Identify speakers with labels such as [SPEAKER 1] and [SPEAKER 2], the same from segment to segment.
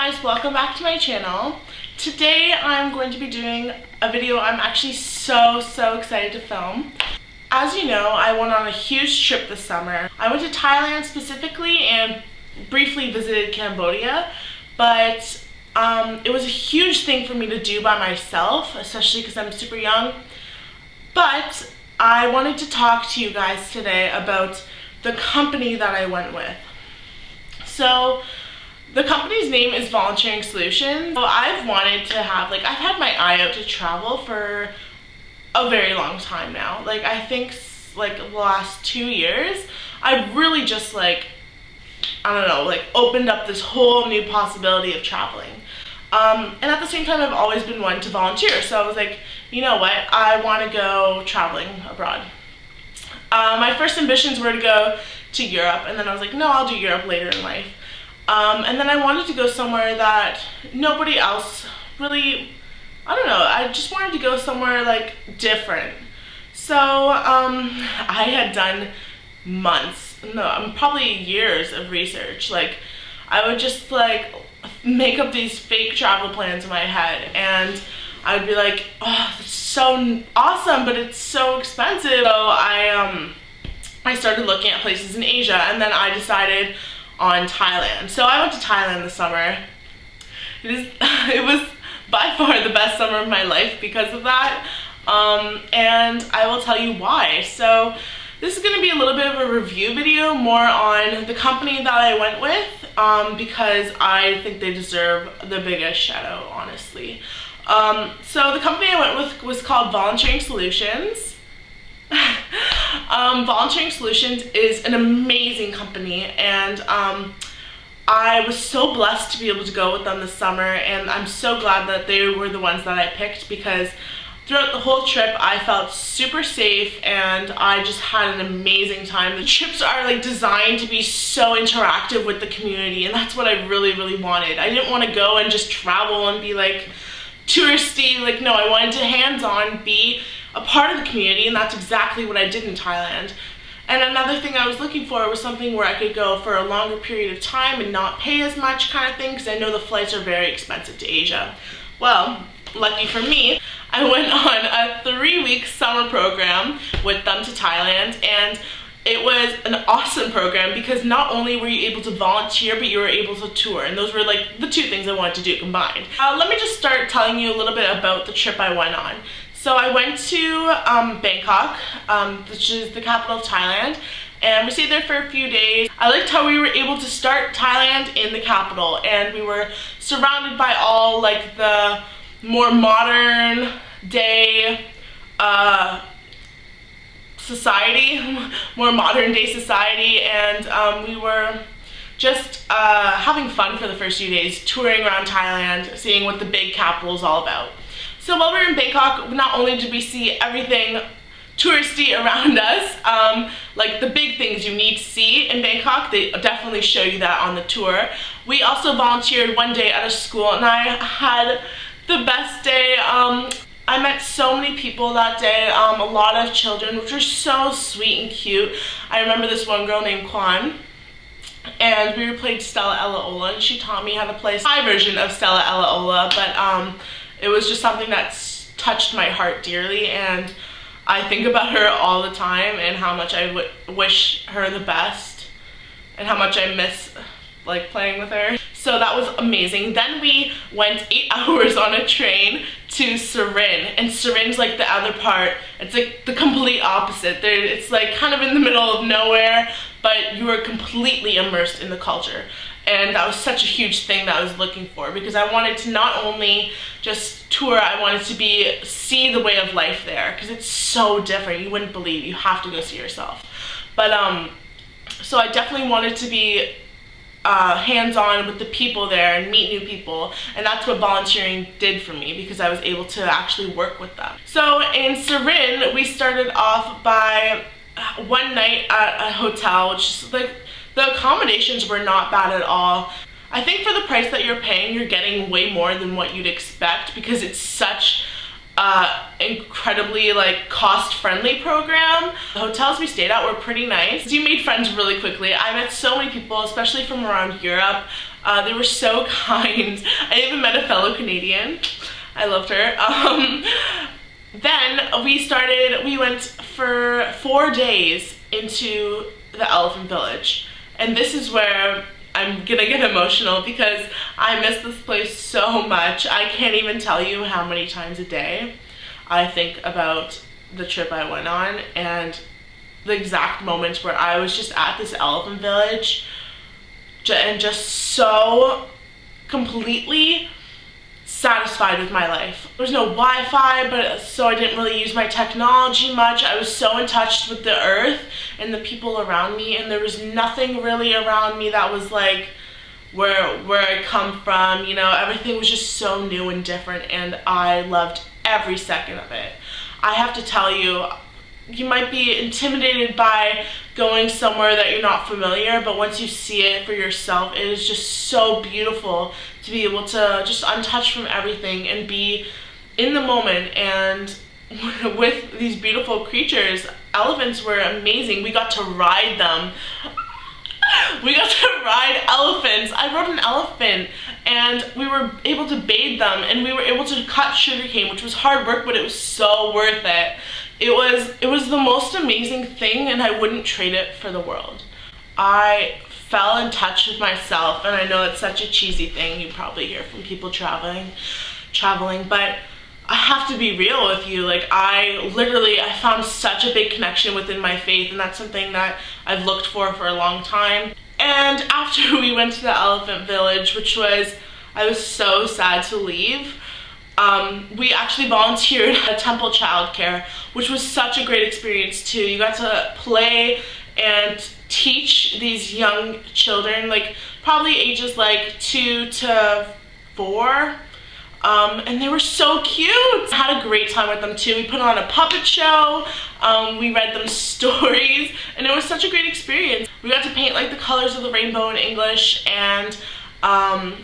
[SPEAKER 1] guys, welcome back to my channel. Today I'm going to be doing a video I'm actually so excited to film. As you know, I went on a huge trip this summer. I went to Thailand specifically and briefly visited Cambodia, but it was a huge thing for me to do by myself, especially because I'm super young. But I wanted to talk to you guys today about the company that I went with. So the company's name is Volunteering Solutions. So I've wanted to have, I've had my eye out to travel for a very long time now. I think the last 2 years, I've really just opened up this whole new possibility of traveling. And at the same time, I've always been one to volunteer. So I was like, you know what, I want to go traveling abroad. My first ambitions were to go to Europe, and then I was like, no, I'll do Europe later in life. And then I wanted to go somewhere that nobody else really, I just wanted to go somewhere different. So I had done probably years of research. I would just make up these fake travel plans in my head, and I would be like, oh, that's so awesome, but it's so expensive. So I started looking at places in Asia, and then I decided on Thailand. So I went to Thailand this summer. It was by far the best summer of my life because of that, and I will tell you why. So this is going to be a little bit of a review video, more on the company that I went with, because I think they deserve the biggest shout out, honestly. So the company I went with was called Volunteering Solutions. Volunteering Solutions is an amazing company, and I was so blessed to be able to go with them this summer, and I'm so glad that they were the ones that I picked, because throughout the whole trip I felt super safe and I just had an amazing time. The trips are designed to be so interactive with the community, and that's what I really wanted. I didn't want to go and just travel and be touristy. No, I wanted to hands-on be a part of the community, and that's exactly what I did in Thailand. And another thing I was looking for was something where I could go for a longer period of time and not pay as much kind of thing, because I know the flights are very expensive to Asia. Well, lucky for me, I went on a 3-week summer program with them to Thailand, and it was an awesome program because not only were you able to volunteer, but you were able to tour, and those were the two things I wanted to do combined. Let me just start telling you a little bit about the trip I went on. So I went to Bangkok, which is the capital of Thailand, and we stayed there for a few days. I liked how we were able to start Thailand in the capital, and we were surrounded by all the more modern day society, more modern day society, and we were just having fun for the first few days, touring around Thailand, seeing what the big capital is all about. So while we were in Bangkok, not only did we see everything touristy around us, the big things you need to see in Bangkok, they definitely show you that on the tour. We also volunteered one day at a school, and I had the best day. I met so many people that day, a lot of children, which were so sweet and cute. I remember this one girl named Kwan, and we played Stella Ella Ola, and she taught me how to play my version of Stella Ella Ola, but it was just something that touched my heart dearly, and I think about her all the time and how much I wish her the best and how much I miss playing with her. So that was amazing. Then we went 8 hours on a train to Surin, and Surin's the other part. It's the complete opposite. It's kind of in the middle of nowhere, but you are completely immersed in the culture. And that was such a huge thing that I was looking for, because I wanted to not only just tour, I wanted to see the way of life there, because it's so different. You wouldn't believe. You have to go see yourself. But so I definitely wanted to be hands-on with the people there and meet new people, and that's what volunteering did for me, because I was able to actually work with them. So in Surin, we started off by one night at a hotel, which is the accommodations were not bad at all. I think for the price that you're paying, you're getting way more than what you'd expect, because it's such incredibly cost-friendly program. The hotels we stayed at were pretty nice. You made friends really quickly. I met so many people, especially from around Europe, They were so kind. I even met a fellow Canadian. I loved her. Then we went for 4 days into the elephant village. And this is where I'm gonna get emotional because I miss this place so much. I can't even tell you how many times a day I think about the trip I went on and the exact moments where I was just at this elephant village and just so completely satisfied with my life. There was no Wi-Fi, but so I didn't really use my technology much. I was so in touch with the earth and the people around me, and there was nothing really around me that was like where I come from, you know. Everything was just so new and different, and I loved every second of it. I have to tell you, you might be intimidated by going somewhere that you're not familiar, but once you see it for yourself, it is just so beautiful to be able to just untouched from everything and be in the moment. And with these beautiful creatures, elephants were amazing. We got to ride them. We got to ride elephants. I rode an elephant and we were able to bathe them, and we were able to cut sugarcane, which was hard work, but it was so worth it. It was the most amazing thing, and I wouldn't trade it for the world. I fell in touch with myself, and I know it's such a cheesy thing you probably hear from people traveling, but I have to be real with you. Like, I found such a big connection within my faith, and that's something that I've looked for a long time. And after we went to the elephant village, I was so sad to leave, we actually volunteered at temple childcare, which was such a great experience too. You got to play and teach these young children, like probably ages like 2 to 4. And they were so cute. I had a great time with them too. We put on a puppet show, we read them stories, and it was such a great experience. We got to paint like the colors of the rainbow in English, and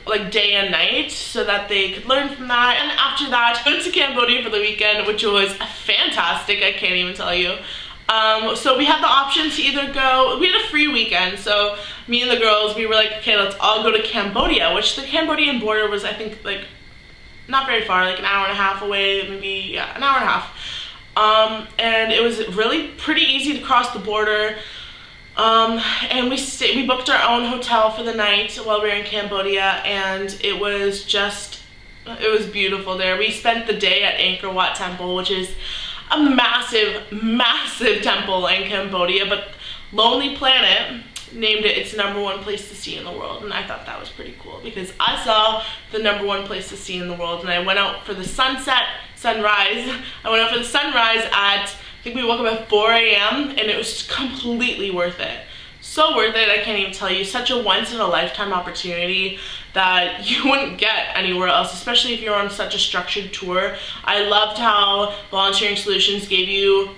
[SPEAKER 1] like day and night, so that they could learn from that. And after that, I went to Cambodia for the weekend, which was fantastic. I can't even tell you. So we had the option to either go, we had a free weekend, so me and the girls, we were like, okay, let's all go to Cambodia, which the Cambodian border was, I think, like not very far, like an hour and a half away, maybe, yeah, an hour and a half. And it was really pretty easy to cross the border. And we booked our own hotel for the night while we were in Cambodia, and it was beautiful there. We spent the day at Angkor Wat Temple, which is a massive, massive temple in Cambodia, but Lonely Planet named it its #1 place to see in the world, and I thought that was pretty cool because I saw the #1 place to see in the world, and I went out for the sunrise. I went out for the sunrise at, I think we woke up at 4 a.m. and it was completely worth it. So worth it, I can't even tell you. Such a once-in-a-lifetime opportunity that you wouldn't get anywhere else, especially if you're on such a structured tour. I loved how Volunteering Solutions gave you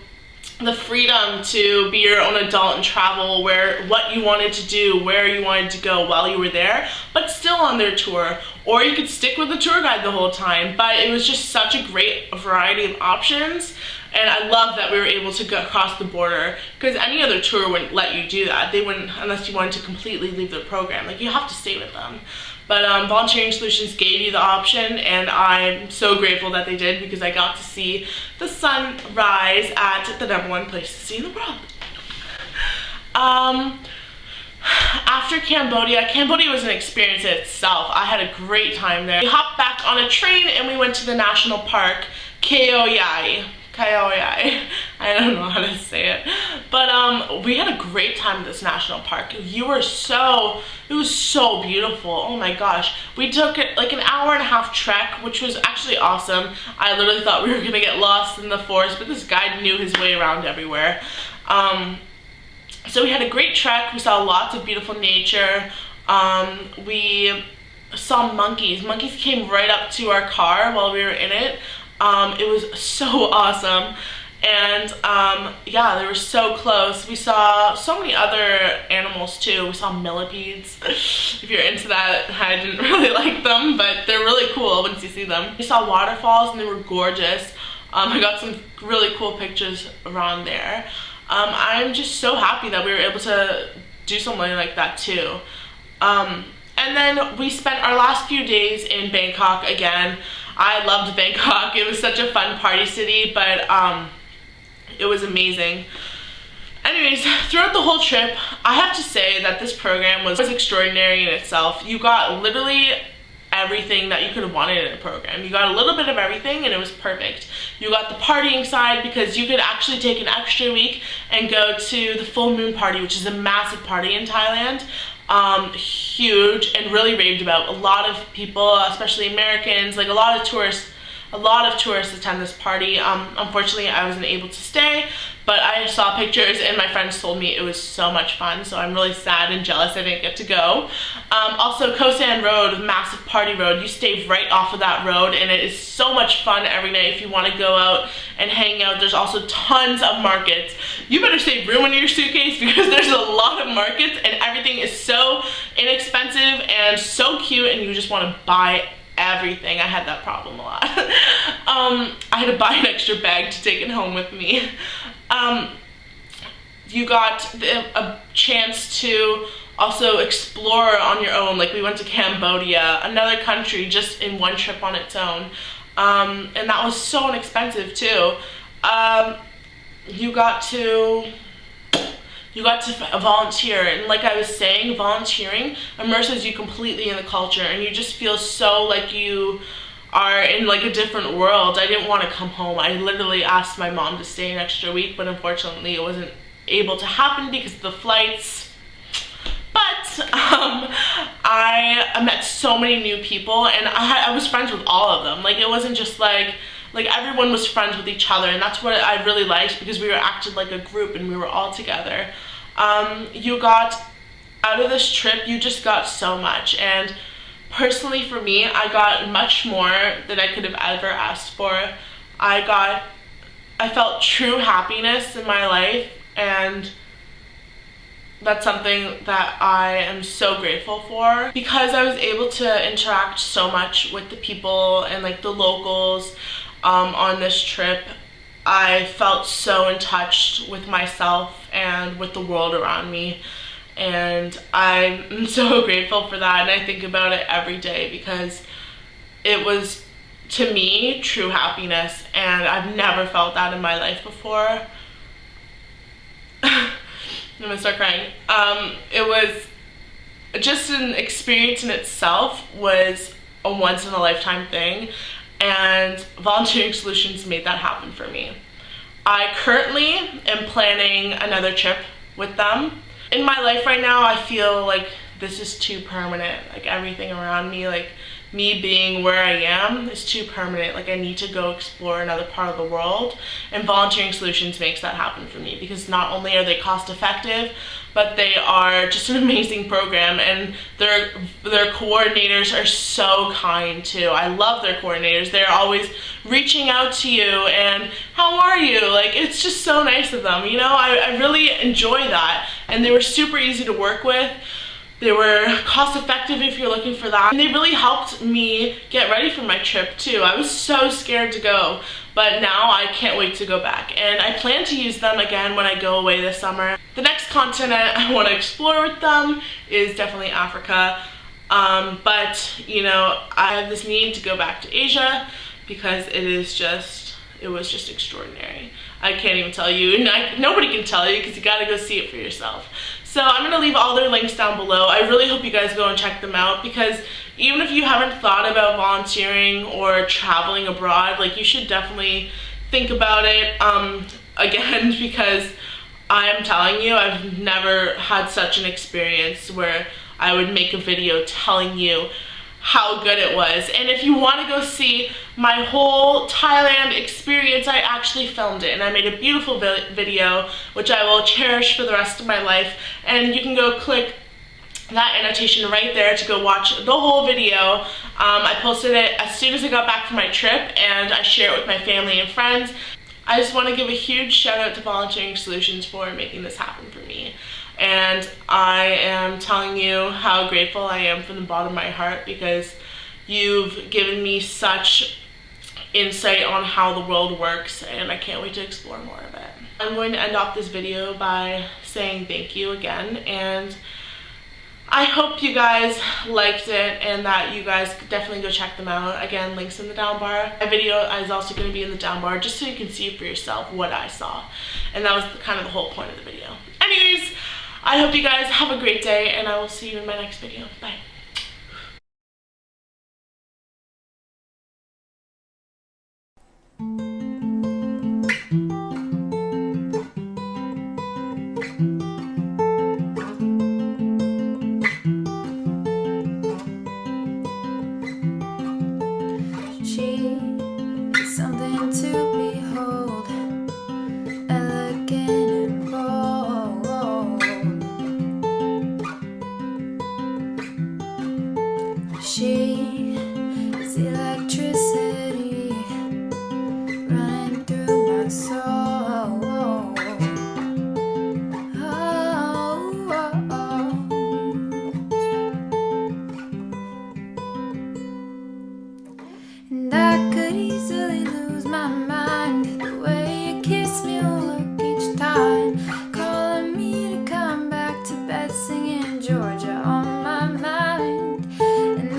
[SPEAKER 1] the freedom to be your own adult and travel what you wanted to do, where you wanted to go while you were there, but still on their tour. Or you could stick with the tour guide the whole time, but it was just such a great variety of options. And I love that we were able to go across the border, because any other tour wouldn't let you do that. They wouldn't, unless you wanted to completely leave their program. Like, you have to stay with them. But Volunteering Solutions gave you the option, and I'm so grateful that they did, because I got to see the sunrise at the #1 place to see in the world. After Cambodia was an experience in itself. I had a great time there. We hopped back on a train and we went to the national park, xoxo. I don't know how to say it, but we had a great time at this national park. It was so beautiful. Oh my gosh, we took like an hour-and-a-half trek, which was actually awesome. I literally thought we were gonna get lost in the forest, but this guide knew his way around everywhere. So we had a great trek. We saw lots of beautiful nature. We saw monkeys. Monkeys came right up to our car while we were in it. It was so awesome, and yeah, they were so close. We saw so many other animals too. We saw millipedes. If you're into that, I didn't really like them, but they're really cool once you see them. We saw waterfalls and they were gorgeous. I got some really cool pictures around there. I'm just so happy that we were able to do something like that too. And then we spent our last few days in Bangkok again. I loved Bangkok. It was such a fun party city, but it was amazing. Anyways, throughout the whole trip, I have to say that this program was extraordinary in itself. You got literally everything that you could have wanted in a program. You got a little bit of everything and it was perfect. You got the partying side because you could actually take an extra week and go to the full moon party, which is a massive party in Thailand. Huge and really raved about. A lot of people, especially Americans, like a lot of tourists attend this party. Unfortunately, I wasn't able to stay, but I saw pictures and my friends told me it was so much fun, so I'm really sad and jealous I didn't get to go. Also, Koh San Road, massive party road, you stay right off of that road and it is so much fun every night if you want to go out and hang out. There's also tons of markets. You better save room in your suitcase because there's a lot of markets and everything is so inexpensive and so cute and you just want to buy everything. I had that problem a lot. I had to buy an extra bag to take it home with me. You got a chance to also explore on your own. Like we went to Cambodia, another country, just in one trip on its own. And that was so inexpensive too. You got to volunteer, and like I was saying, volunteering immerses you completely in the culture and you just feel so like you are in like a different world. I didn't want to come home. I literally asked my mom to stay an extra week, but unfortunately it wasn't able to happen because of the flights. But I met so many new people and I was friends with all of them. Like it wasn't just like everyone was friends with each other, and that's what I really liked because we were acted like a group and we were all together. You got out of this trip, you just got so much, and personally for me, I got much more than I could have ever asked for. I felt true happiness in my life, and that's something that I am so grateful for because I was able to interact so much with the people and like the locals. On this trip, I felt so in touch with myself and with the world around me, and I'm so grateful for that, and I think about it every day because it was, to me, true happiness, and I've never felt that in my life before. I'm gonna start crying. It was just an experience in itself, was a once-in-a-lifetime thing. And Volunteering Solutions made that happen for me. I currently am planning another trip with them. In my life right now, I feel like this is too permanent. Like everything around me, like me being where I am is too permanent. Like I need to go explore another part of the world. And Volunteering Solutions makes that happen for me because not only are they cost effective, but they are just an amazing program, and their coordinators are so kind too. I love their coordinators. They're always reaching out to you and how are you? Like it's just so nice of them, you know? I really enjoy that, and they were super easy to work with. They were cost effective if you're looking for that. And they really helped me get ready for my trip too. I was so scared to go, but now I can't wait to go back. And I plan to use them again when I go away this summer. The next continent I want to explore with them is definitely Africa. But you know, I have this need to go back to Asia because it was just extraordinary. I can't even tell you, and nobody can tell you because you gotta go see it for yourself. So I'm gonna leave all their links down below. I really hope you guys go and check them out because even if you haven't thought about volunteering or traveling abroad, like you should definitely think about it again, because I'm telling you, I've never had such an experience where I would make a video telling you how good it was. And if you want to go see my whole Thailand experience, I actually filmed it and I made a beautiful video which I will cherish for the rest of my life, and you can go click that annotation right there to go watch the whole video. I posted it as soon as I got back from my trip and I share it with my family and friends. I just want to give a huge shout out to Volunteering Solutions for making this happen for me. And I am telling you how grateful I am from the bottom of my heart because you've given me such insight on how the world works, and I can't wait to explore more of it. I'm going to end off this video by saying thank you again, and I hope you guys liked it and that you guys could definitely go check them out. Again, links in the down bar. My video is also going to be in the down bar just so you can see for yourself what I saw. And that was kind of the whole point of the video. Anyways, I hope you guys have a great day and I will see you in my next video. Bye.
[SPEAKER 2] Something to behold, elegant and bold. She is electricity running through my soul. And I could easily lose my mind. The way you kiss me will work each time, calling me to come back to bed, singing Georgia on my mind. And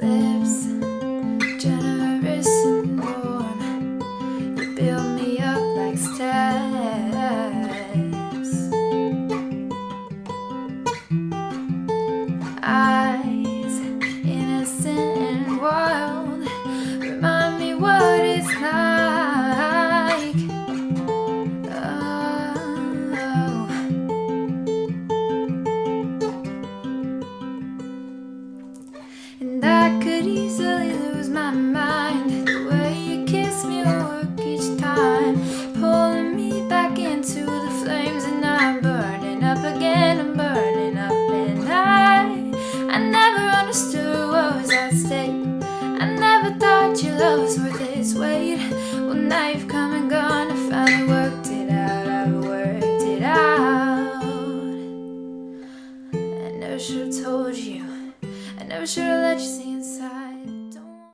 [SPEAKER 2] lips generous and warm, you build me up like steps. Eyes, innocent and wild, remind me what it's like. Oh. And I could easily lose my mind. The way you kiss me will work each time, pulling me back into the flames. And I'm burning up again, I'm burning up. And I never understood what was at stake. I never thought your love was worth its weight. Well, now you've come and gone, I finally worked it out, I've worked it out. I never should have told you, I never should have let you see